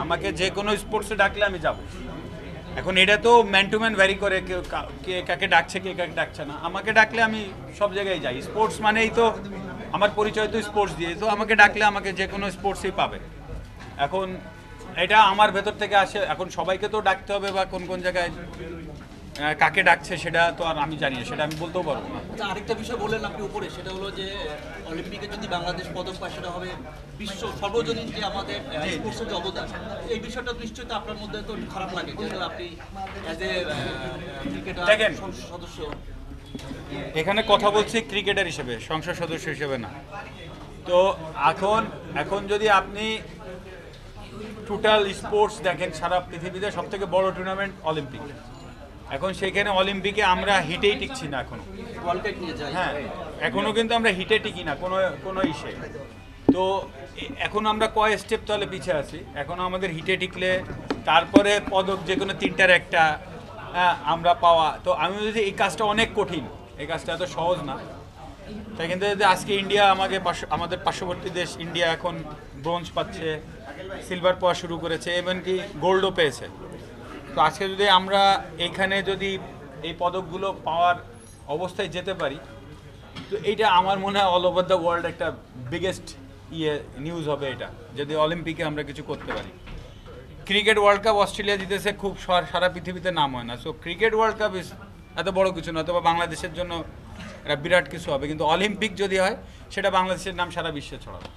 আমাকে যে কোনো স্পোর্টসে ডাকলে আমি যাব। এখন এটা তো ম্যান টু ম্যান ভ্যারি করে, কে কাকে ডাকছে কে কাকে ডাকছে না। আমাকে ডাকলে আমি সব জায়গায় যাই। স্পোর্টস মানেই তো আমার পরিচয় তো স্পোর্টস দিয়ে, তো আমাকে ডাকলে আমাকে যে কোনো স্পোর্টসেই পাবে। এখন এটা আমার ভেতর থেকে আসে। এখন সবাইকে তো ডাকতে হবে বা কোন কোন জায়গায় কাকে ডাকছে সেটা তো আর আমি জানি না, সেটা আমি বলতেও পারবো না। আচ্ছা, আরেকটা বিষয় বললেন আপনি উপরে, সেটা হলো যে অলিম্পিকে যদি বাংলাদেশ পদক পায় সেটা হবে বিশ্ব সর্বজনীন যে আমাদের স্পোর্টসের যে অবদান, এই বিষয়টা নিশ্চয়ই তো আপনার মধ্যে তো খারাপ লাগে, যেহেতু আপনি অ্যাজ এ ক্রিকেটার সদস্য। এখানে কথা বলছি ক্রিকেটার হিসেবে, সংসদ সদস্য হিসেবে না। তো এখন যদি আপনি টোটাল স্পোর্টস দেখেন, সারা পৃথিবীতে সবথেকে বড় টুর্নামেন্ট অলিম্পিক। এখন সেখানে অলিম্পিকে আমরা হিটেই টিকছি না এখনো। হ্যাঁ, এখনো কিন্তু আমরা হিটে টিকি না কোনো ইসে। তো এখন আমরা কয় স্টেপ তাহলে পিছিয়ে আছি। এখনো আমাদের হিটে টিকলে তারপরে পদক যে কোনো তিনটার একটা আমরা পাওয়া। তো আমি যদি এই কাজটা অনেক কঠিন, এই কাজটা এত সহজ না। তাই কিন্তু যদি আজকে ইন্ডিয়া আমাদের পার্শ্ববর্তী দেশ ইন্ডিয়া এখন ব্রোঞ্জ পাচ্ছে, সিলভার পাওয়া শুরু করেছে, এমনকি গোল্ডও পেয়েছে। তো আজকে যদি আমরা এইখানে যদি এই পদকগুলো পাওয়ার অবস্থায় যেতে পারি, তো এইটা আমার মনে হয় অল ওভার দ্য ওয়ার্ল্ড একটা বিগেস্ট নিউজ হবে এটা, যদি অলিম্পিকে আমরা কিছু করতে পারি। ক্রিকেট ওয়ার্ল্ড কাপ অস্ট্রেলিয়া জিতেছে, খুব সারা পৃথিবীতে নাম হয় না। সো ক্রিকেট ওয়ার্ল্ড কাপ এত বড় কিছু না, অথবা বাংলাদেশের জন্য একটা বিরাট কিছু হবে। কিন্তু অলিম্পিক যদি হয়, সেটা বাংলাদেশের নাম সারা বিশ্বে ছড়াবে।